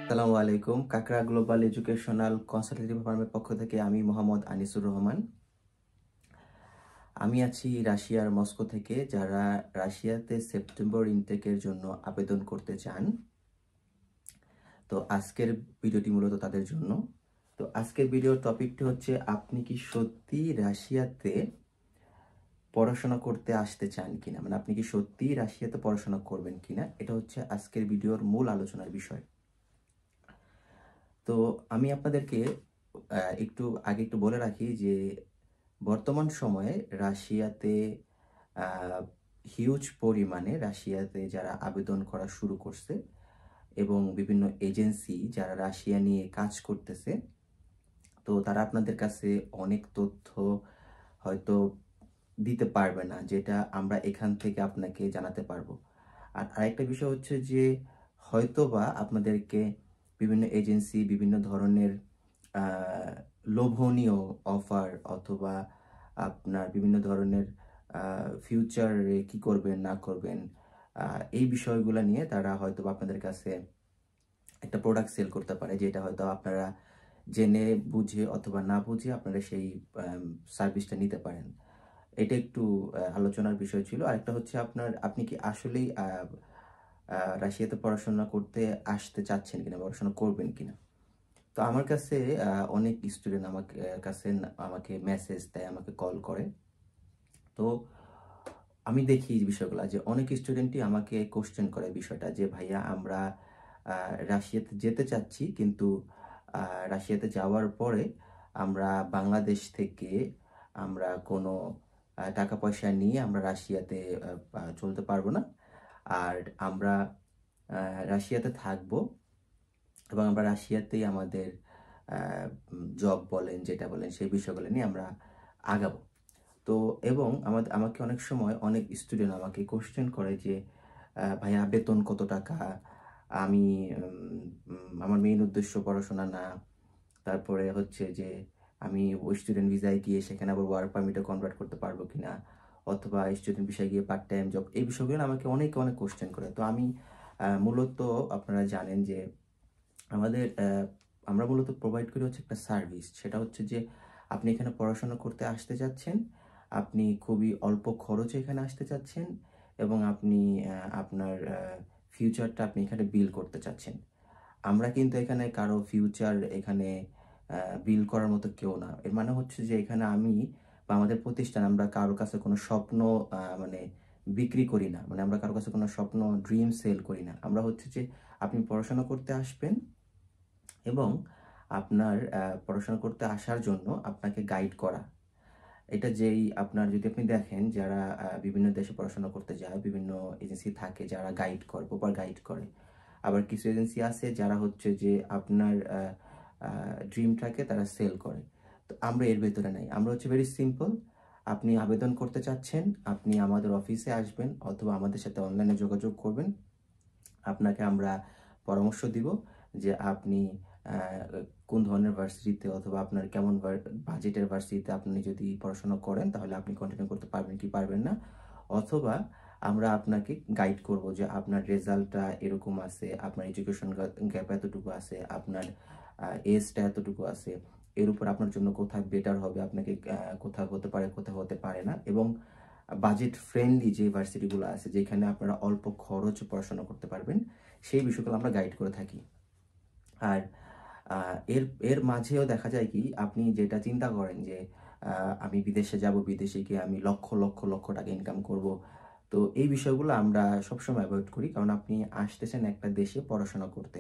আসসালামু আলাইকুম। কাকরা global educational consultancy ফার্মের পক্ষ থেকে আমি মোহাম্মদ আনিসুর রহমান। আমি আছি রাশিয়ার মস্কো থেকে। যারা রাশিয়াতে সেপ্টেম্বর ইনটেকের জন্য আবেদন করতে চান, তো আজকের ভিডিওটি মূলত তাদের জন্য। তো আজকের ভিডিওর টপিকটি হচ্ছে, আপনি কি সত্যি রাশিয়াতে পড়াশোনা করতে আসতে চান কিনা, মানে আপনি কি সত্যি রাশিয়াতে পড়াশোনা করবেন কিনা, এটা হচ্ছে আজকের ভিডিওর মূল আলোচনার বিষয়। তো আমি আপনাদেরকে একটু বলে রাখি যে বর্তমান সময়ে রাশিয়াতে হিউজ পরিমাণে রাশিয়াতে যারা আবেদন করা শুরু করছে এবং বিভিন্ন এজেন্সি যারা রাশিয়া নিয়ে কাজ করতেছে, তো তারা আপনাদের কাছে অনেক তথ্য হয়তো দিতে পারবে না, যেটা আমরা এখান থেকে আপনাকে জানাতে পারবো। আর আরেকটা বিষয় হচ্ছে যে হয়তোবা আপনাদেরকে বিভিন্ন এজেন্সি বিভিন্ন ধরনের লোভনীয় অফার অথবা আপনার বিভিন্ন ধরনের ফিউচারে কি করবেন না করবেন এই বিষয়গুলো নিয়ে তারা হয়তোবা আপনাদের কাছে একটা প্রোডাক্ট সেল করতে পারে, যেটা হয়তো আপনারা জেনে বুঝে অথবা না বুঝে আপনারা সেই সার্ভিসটা নিতে পারেন। এটা একটু আলোচনার বিষয় ছিল। আরেকটা হচ্ছে আপনি কি আসলেই রাশিয়াতে পড়াশোনা করতে আসতে চাচ্ছেন কিনা, পড়াশোনা করবেন কিনা। তো আমার কাছে অনেক স্টুডেন্ট আমাকে মেসেজ দেয়, আমাকে কল করে। তো আমি দেখি এই বিষয়গুলো যে অনেক স্টুডেন্টই আমাকে কোশ্চেন করে বিষয়টা যে, ভাইয়া আমরা রাশিয়াতে যেতে চাচ্ছি, কিন্তু রাশিয়াতে যাওয়ার পরে আমরা বাংলাদেশ থেকে আমরা কোনো টাকা পয়সা নিয়ে আমরা রাশিয়াতে চলতে পারবো না। আর আমরা রাশিয়াতে থাকবো এবং আমরা রাশিয়াতেই আমাদের জব বলেন যেটা বলেন সেই বিষয়গুলো নিয়ে আমরা আগাবো। তো এবং আমাকে অনেক সময় অনেক স্টুডেন্ট আমাকে কোশ্চেন করে যে, ভাইয়া বেতন কত টাকা, আমি আমার মেইন উদ্দেশ্য পড়াশোনা না, তারপরে হচ্ছে যে আমি ওই স্টুডেন্ট ভিসায় গিয়ে সেখানে আবার ওয়ার্ক পারমিটে কনভার্ট করতে পারবো কিনা, অথবা স্টুডেন্ট ভিসায় গিয়ে পার্ট টাইম জব, এই বিষয়গুলো আমাকে অনেক কোশ্চেন করে। তো আমি মূলত আপনারা জানেন যে আমাদের আমরা মূলত প্রোভাইড করি হচ্ছে একটা সার্ভিস, সেটা হচ্ছে যে আপনি এখানে পড়াশোনা করতে আসতে চাচ্ছেন, আপনি খুবই অল্প খরচে এখানে আসতে চাচ্ছেন এবং আপনি আপনার ফিউচারটা আপনি এখানে বিল্ড করতে চাচ্ছেন। আমরা কিন্তু এখানে কারো ফিউচার এখানে বিল্ড করার মতো কেউ না। এর মানে হচ্ছে যে এখানে আমি বা আমাদের প্রতিষ্ঠান আমরা কারো কাছে কোনো স্বপ্ন মানে বিক্রি করি না, মানে আমরা কারো কাছে কোনো স্বপ্ন ড্রিম সেল করি না। আমরা হচ্ছে যে আপনি পড়াশোনা করতে আসবেন এবং আপনার পড়াশোনা করতে আসার জন্য আপনাকে গাইড করা। এটা যদি আপনি দেখেন যারা বিভিন্ন দেশে পড়াশোনা করতে যায়, বিভিন্ন এজেন্সি থাকে যারা প্রপার গাইড করে। আবার কিছু এজেন্সি আছে যারা হচ্ছে যে আপনার ড্রিমটাকে তারা সেল করে। তো আমরা এর ভেতরে নাই। আমরা হচ্ছে ভেরি সিম্পল। আপনি আবেদন করতে চাচ্ছেন, আপনি আমাদের অফিসে আসবেন অথবা আমাদের সাথে অনলাইনে যোগাযোগ করবেন। আপনাকে আমরা পরামর্শ দিব যে আপনি কোন ধরনের ভার্সিটিতে অথবা আপনার কেমন বাজেটের ভার্সিটিতে আপনি যদি পড়াশোনা করেন তাহলে আপনি কন্টিনিউ করতে পারবেন কি পারবেন না, অথবা আমরা আপনাকে গাইড করব যে আপনার রেজাল্টটা এরকম আছে, আপনার এডুকেশন গ্যাপ এতটুকু আছে, আপনার এজটা এতটুকু আছে, এর উপর আপনার জন্য কোথায় বেটার হবে, আপনাকে কোথাও হতে পারে কোথাও হতে পারে না, এবং বাজেট ফ্রেন্ডলি যে ভার্সিটিগুলো আছে যেখানে আপনারা অল্প খরচে পড়াশোনা করতে পারবেন, সেই বিষয়গুলো আমরা গাইড করে থাকি। আর এর এর মাঝেও দেখা যায় কি, আপনি যেটা চিন্তা করেন যে আমি বিদেশে যাব, বিদেশে গিয়ে আমি লক্ষ লক্ষ লক্ষ টাকা ইনকাম করব, তো এই বিষয়গুলো আমরা সবসময় অ্যাভয়েড করি। কারণ আপনি আসতেছেন একটা দেশে পড়াশোনা করতে,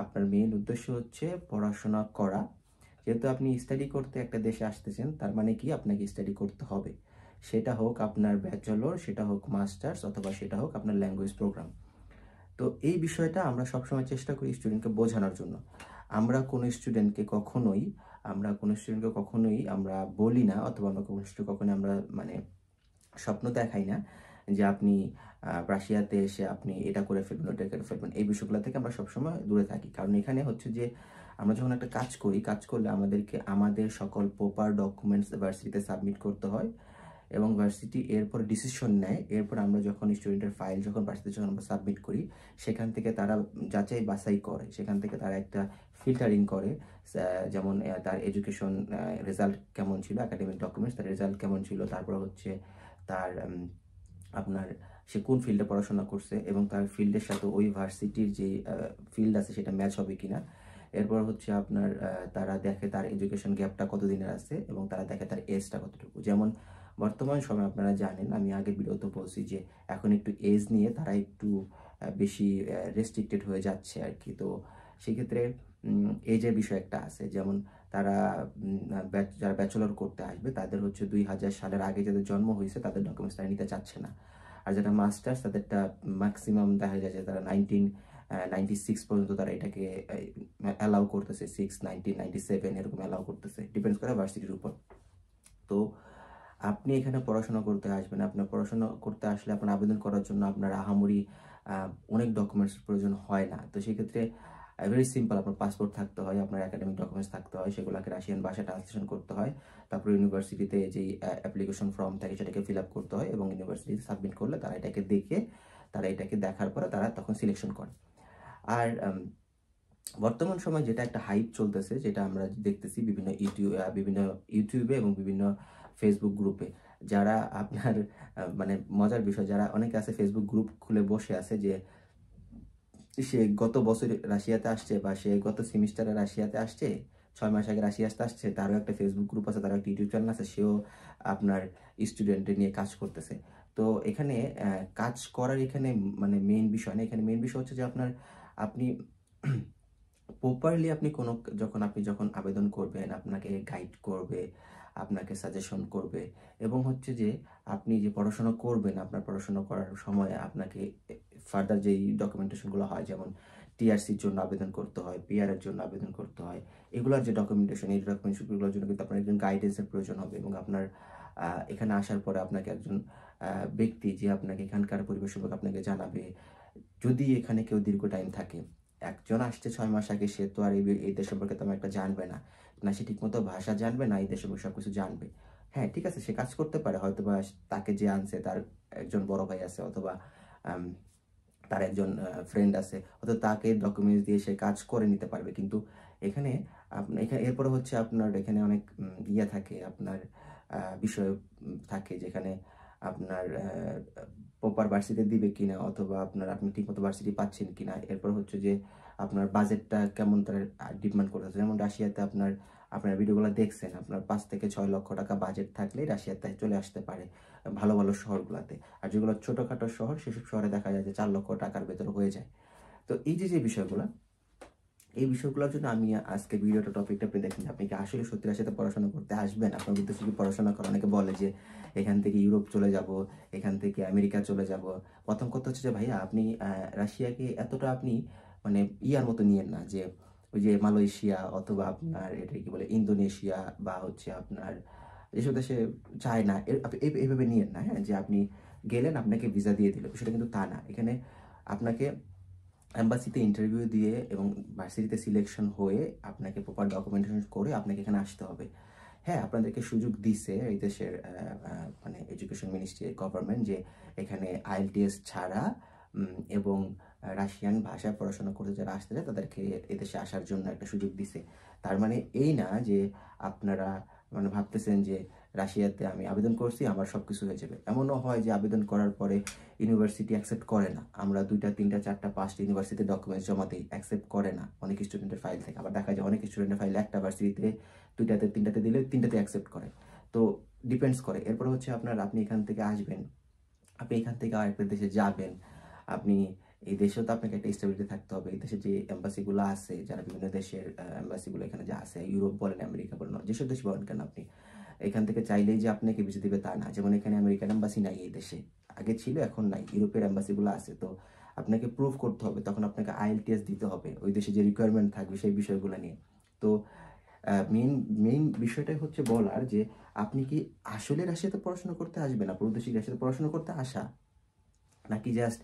আপনার মেইন উদ্দেশ্য হচ্ছে পড়াশোনা করা। যেহেতু আপনি স্টাডি করতে একটা দেশে আসতেছেন, তার মানে কি আপনাকে স্টাডি করতে হবে, সেটা হোক আপনার ব্যাচেলর, সেটা হোক মাস্টার্স, অথবা সেটা হোক আপনার ল্যাঙ্গুয়েজ প্রোগ্রাম। তো এই বিষয়টা আমরা সবসময় চেষ্টা করি স্টুডেন্টকে বোঝানোর জন্য। আমরা কোনো স্টুডেন্টকে কখনোই আমরা বলি না, অথবা আমরা কোনো স্টুডেন্ট কখনোই আমরা মানে স্বপ্ন দেখাই না যে আপনি রাশিয়াতে এসে আপনি এটা করে ফেলবেন ওটা করে ফেলবেন। এই বিষয়গুলো থেকে আমরা সবসময় দূরে থাকি। কারণ এখানে হচ্ছে যে আমরা যখন একটা কাজ করলে আমাদেরকে আমাদের সকল প্রপার ডকুমেন্টস ভার্সিটিতে সাবমিট করতে হয়, এবং ভার্সিটি এরপর ডিসিশন নেয়। এরপর আমরা যখন স্টুডেন্টের ফাইল যখন ভার্সিটিতে যখন আমরা সাবমিট করি, সেখান থেকে তারা যাচাই বাছাই করে, সেখান থেকে তারা একটা ফিল্টারিং করে, যেমন তার এডুকেশন রেজাল্ট কেমন ছিল, একাডেমিক ডকুমেন্টস তার রেজাল্ট কেমন ছিল, তারপর হচ্ছে তার আপনার সে কোন ফিল্ডে পড়াশোনা করছে এবং তার ফিল্ডের সাথে ওই ভার্সিটির যে ফিল্ড আছে সেটা ম্যাচ হবে কিনা। এরপর হচ্ছে আপনার তারা দেখে তার এডুকেশন গ্যাপটা কতদিনের আছে এবং তারা দেখে তার এজটা কতটুকু। যেমন বর্তমান সময় আপনারা জানেন, আমি আগের ভিডিওতে বলছি যে এখন একটু এজ নিয়ে তারা একটু বেশি রেস্ট্রিক্টেড হয়ে যাচ্ছে আর কি। তো সেক্ষেত্রে এজের বিষয় একটা আছে, যেমন তারা যারা ব্যাচেলর করতে আসবে তাদের হচ্ছে 2000 সালের আগে যাদের জন্ম হয়েছে তাদের ডকুমেন্টস তারা নিতে চাচ্ছে না। আর যারা মাস্টার্স তাদেরটা ম্যাক্সিমাম দেখা যায় যে তারা 1996 পর্যন্ত তারা এটাকে অ্যালাউ করতেছে, 1997 এরকম অ্যালাউ করতেছে, ডিপেন্ডস করে ভার্সিটির উপর। তো আপনি এখানে পড়াশোনা করতে আসবেন, আপনার পড়াশোনা করতে আসলে আপনার আবেদন করার জন্য আপনার আহামরি অনেক ডকুমেন্টস প্রয়োজন হয় না। তো সেক্ষেত্রে ভেরি সিম্পল, আপনার পাসপোর্ট থাকতে হয়, আপনার একাডেমিক ডকুমেন্টস থাকতে হয়, সেগুলোকে রাশিয়ান ভাষায় ট্রান্সলেশন করতে হয়, তারপর ইউনিভার্সিটিতে যেই অ্যাপ্লিকেশন ফর্ম থাকে সেটাকে ফিল আপ করতে হয় এবং ইউনিভার্সিটিতে সাবমিট করলে তারা এটাকে দেখে, তারা এটাকে দেখার পরে তারা তখন সিলেকশন করে। আর বর্তমান সময় যেটা একটা হাইপ চলতেছে, যেটা আমরা দেখতেছি বিভিন্ন ইউটিউবে এবং বিভিন্ন ফেসবুক গ্রুপে, যারা আপনার মানে মজার বিষয়, যারা অনেকে আছে ফেসবুক গ্রুপ খুলে বসে আছে যে সে গত বছর রাশিয়াতে আসছে বা সে গত সেমিস্টারে রাশিয়াতে আসছে, 6 মাস আগে রাশিয়াতে আসছে, তারও একটা ফেসবুক গ্রুপ আছে, তারও একটা ইউটিউব চ্যানেল আছে, সেও আপনার স্টুডেন্টদের নিয়ে কাজ করতেছে। তো এখানে কাজ করার এখানে মানে মেইন বিষয় না, এখানে মেইন বিষয় হচ্ছে যে আপনি প্রপারলি আপনি যখন আবেদন করবেন, আপনাকে গাইড করবে, আপনাকে সাজেশন করবে এবং হচ্ছে যে আপনি যে পড়াশোনা করবেন, আপনার পড়াশোনা করার সময় আপনাকে ফার্দার যেই ডকুমেন্টেশনগুলো হয়, যেমন টিআরসির জন্য আবেদন করতে হয়, পিআর এর জন্য আবেদন করতে হয়, এগুলোর যে ডকুমেন্টেশন, এই ডকুমেন্টেশনগুলোর জন্য কিন্তু আপনার একজন গাইডেন্সের প্রয়োজন হবে এবং আপনার এখানে আসার পরে আপনাকে একজন ব্যক্তি যে আপনাকে এখানকার পরিবেশ সম্পর্কে আপনাকে জানাবে। যদি এখানে কেউ দীর্ঘ টাইম থাকে, একজন আসছে 6 মাস আগে, সে তো আর এই দেশ সম্পর্কে তেমন একটা জানবে না, না সে ঠিকমতো ভাষা জানবে, না এই দেশ সম্পর্কে সবকিছু জানবে। হ্যাঁ ঠিক আছে, সে কাজ করতে পারে, হয়তো বা তাকে যে আনছে তার একজন বড় ভাই আছে অথবা তার একজন ফ্রেন্ড আছে, অথবা তাকে ডকুমেন্টস দিয়ে সে কাজ করে নিতে পারবে। কিন্তু এখানে এরপরে হচ্ছে আপনার এখানে অনেক ইয়ে থাকে, আপনার বিষয় থাকে, যেখানে আপনার প্রপার ভার্সিটি দিবে কিনা, অথবা আপনি ঠিকমতো ভার্সিটি পাচ্ছেন কিনা। এরপর হচ্ছে যে আপনার বাজেটটা কেমন তার ডিমান্ড করতেছে। যেমন রাশিয়াতে আপনার ভিডিওগুলো দেখছেন, আপনার 5 থেকে 6 লক্ষ টাকা বাজেট থাকলেই রাশিয়াতে চলে আসতে পারে ভালো ভালো শহরগুলোতে। আর যেগুলো ছোটোখাটো শহর, সেসব শহরে দেখা যায় যে 4 লক্ষ টাকার ভেতরে হয়ে যায়। তো এই যে বিষয়গুলো, এই বিষয়গুলোর জন্য আমি আজকে ভিডিওটা টপিকটা আপনি দেখেন, আপনি কি আসলে সত্যি রাশিয়াতে পড়াশোনা করতে আসবেন, আপনার উদ্দেশ্যে কি পড়াশোনা করা। অনেকে বলে যে এখান থেকে ইউরোপ চলে যাব, এখান থেকে আমেরিকা চলে যাব। প্রথম কথা হচ্ছে যে ভাইয়া, আপনি রাশিয়াকে এতটা আপনি মানে ইয়ার মতো নিয়েন না, যে ওই যে মালয়েশিয়া অথবা আপনার এটা কি বলে ইন্দোনেশিয়া বা হচ্ছে আপনার এসব দেশে চায়না, এইভাবে নিয়েন না। হ্যাঁ, যে আপনি গেলেন আপনাকে ভিসা দিয়ে দিল, সেটা কিন্তু তা না। এখানে আপনাকে এম্বাসিতে ইন্টারভিউ দিয়ে এবং ভার্সিটিতে সিলেকশন হয়ে আপনাকে প্রপার ডকুমেন্টেশন করে আপনাকে এখানে আসতে হবে। হ্যাঁ, আপনাদেরকে সুযোগ দিছে এই দেশের মানে এডুকেশন মিনিস্ট্রি, গভর্নমেন্ট, যে এখানে আইএলটিএস ছাড়া এবং রাশিয়ান ভাষায় পড়াশোনা করতে যারা আসতে চায় তাদেরকে এদেশে আসার জন্য একটা সুযোগ দিছে। তার মানে এই না যে আপনারা মানে ভাবতেছেন যে রাশিয়াতে আমি আবেদন করছি আমার সব কিছু হয়ে যাবে। এমনও হয় যে আবেদন করার পরে ইউনিভার্সিটি অ্যাকসেপ্ট করে না। আমরা 2টা 3টা 4টা 5টা ইউনিভার্সিটিতে ডকুমেন্টস জমা দিই, অ্যাকসেপ্ট করে না অনেক স্টুডেন্টের ফাইল থেকে। আবার দেখা যায় অনেক স্টুডেন্টের ফাইল একটা ভার্সিটিতে 2টাতে 3টাতে দিলে 3টাতে অ্যাকসেপ্ট করে। তো ডিপেন্ডস করে। এরপর হচ্ছে আপনি এখান থেকে আসবেন, আপনি এখান থেকে আরেকটা দেশে যাবেন, আপনি এই দেশেও তো আপনাকে একটা স্টেবিলিটি থাকতে হবে। এই দেশে যে এম্বাসিগুলো আছে, যারা বিভিন্ন দেশের এম্বাসিগুলো এখানে যে আছে, ইউরোপ বলেন আমেরিকা বলেন যেসব দেশ বলেন কেন, আপনি এখান থেকে চাইলেই যে আপনাকে ভিসা দিবে তা না। যেমন এখানে আমেরিকান এম্বাসি নাই এই দেশে, আগে ছিল এখন নাই, ইউরোপের এম্বাসিগুলো আছে। তো আপনাকে প্রুভ করতে হবে, তখন আপনাকে আইএলটিএস দিতে হবে ওই দেশে যে রিকোয়ারমেন্ট থাকবে সেই বিষয়গুলো নিয়ে। তো মেইন বিষয়টাই হচ্ছে বলার যে আপনি কি আসলে রাশিয়াতে পড়াশোনা করতে আসবেন, আপনার উদ্দেশ্য রাশিয়াতে পড়াশোনা করতে আসা, নাকি জাস্ট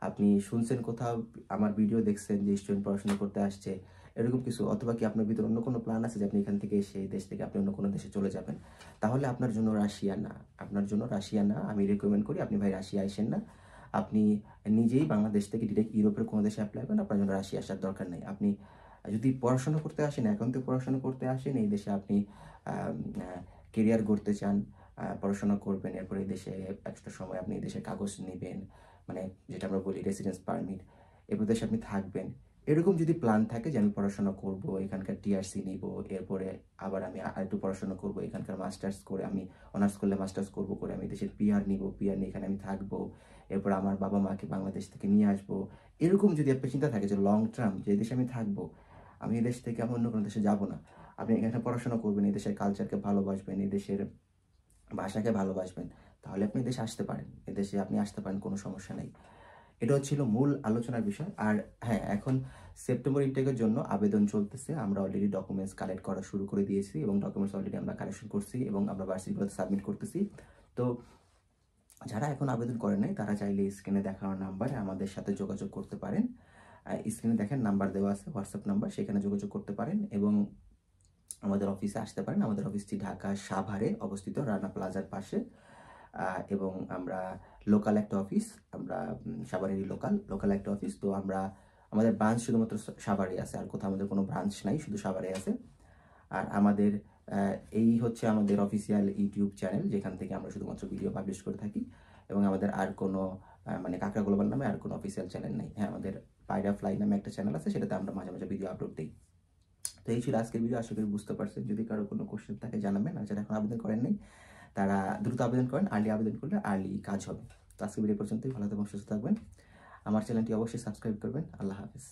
আপনি শুনছেন কোথাও, আমার ভিডিও দেখছেন যে স্টুডেন্ট পড়াশোনা করতে আসছে, এরকম কিছু, অথবা কি আপনার ভিতরে অন্য কোনো প্ল্যান আছে যে আপনি এখান থেকে এসে এই দেশ থেকে আপনি অন্য কোনো দেশে চলে যাবেন, তাহলে আপনার জন্য রাশিয়া না। আপনার জন্য রাশিয়া না, আমি রেকমেন্ড করি আপনি ভাই রাশিয়া আসেন না। আপনি নিজেই বাংলাদেশ থেকে ডিরেক্ট ইউরোপের কোনো দেশে অ্যাপ্লাই করেন, আপনার জন্য রাশিয়া আসার দরকার নেই। আপনি যদি পড়াশোনা করতে আসেন, এখন তো পড়াশোনা করতে আসেন, এই দেশে আপনি কেরিয়ার গড়তে চান, পড়াশোনা করবেন, এরপরে এই দেশে একটা সময় আপনি এই দেশের কাগজ নেবেন, মানে যেটা আমরা বলি রেসিডেন্স পারমিট, এরপর দেশে আপনি থাকবেন, এরকম যদি প্ল্যান থাকে যে আমি পড়াশোনা করব, এখানকার টিআরসি নিব, এরপরে আবার আমি আরেকটু পড়াশোনা করব, এখানকার মাস্টার্স করে আমি অনার্স করলে মাস্টার্স করব, করে আমি দেশের পিআর নিব, পিআর নিয়ে এখানে আমি থাকবো, এরপর আমার বাবা মাকে বাংলাদেশ থেকে নিয়ে আসবো, এরকম যদি আপনার চিন্তা থাকে যে লং টার্ম যে দেশে আমি থাকবো, আমি এই দেশ থেকে আমি অন্য কোনো দেশে যাব না, আপনি এখানে পড়াশোনা করবেন, এই দেশের কালচারকে ভালোবাসবেন, এই দেশের ভাষাকে ভালোবাসবেন, তাহলে আপনি দেশে আসতে পারেন, এদেশে আপনি আসতে পারেন, কোনো সমস্যা নেই। এটা হচ্ছিল মূল আলোচনার বিষয়। আর হ্যাঁ, এখন সেপ্টেম্বর ইনটেকের জন্য আবেদন চলতেছে, আমরা অলরেডি ডকুমেন্টস কালেক্ট করা শুরু করে দিয়েছি এবং ডকুমেন্টস অলরেডি আমরা কালেকশন করছি এবং আমরা ভার্সিটিগুলোতে সাবমিট করতেছি। তো যারা এখন আবেদন করেন নাই তারা চাইলে স্ক্রিনে দেখানো নাম্বারে আমাদের সাথে যোগাযোগ করতে পারেন। স্ক্রিনে দেখেন নাম্বার দেওয়া আছে, হোয়াটসঅ্যাপ নাম্বার, সেখানে যোগাযোগ করতে পারেন এবং আমাদের অফিসে আসতে পারেন। আমাদের অফিসটি ঢাকা সাভারে অবস্থিত, রানা প্লাজার পাশে। এবং আমরা লোকাল একটা অফিস, আমরা সাভারেরই লোকাল একটা অফিস। তো আমরা আমাদের ব্রাঞ্চ শুধুমাত্র সাভারে আছে, আর কোথাও আমাদের কোনো ব্রাঞ্চ নাই, শুধু সাভারে আছে। আর আমাদের এই হচ্ছে আমাদের অফিসিয়াল ইউটিউব চ্যানেল, যেখান থেকে আমরা শুধুমাত্র ভিডিও পাবলিশ করে থাকি এবং আমাদের আর কোনো মানে কাকড়া গ্লোবাল নামে আর কোনো অফিসিয়াল চ্যানেল নেই। হ্যাঁ, আমাদের পায়রা ফ্লাই নামে একটা চ্যানেল আছে, সেটাতে আমরা মাঝে মাঝে ভিডিও আপলোড দিই। তো এই ছিল আজকের ভিডিও, আশা করি বুঝতে পারছেন। যদি কারো কোনো কোশ্চেন থাকে জানাবেন, আর যারা এখন আবেদন করেন নাই তারা দ্রুত আবেদন করেন, আর্লি আবেদন করলে আর্লি কাজ হবে। তো আজকে ভিডিও পর্যন্তই, ভালো থাকবেন, সুস্থ থাকবেন, আমার চ্যানেলটি অবশ্যই সাবস্ক্রাইব করবেন। আল্লাহ হাফেজ।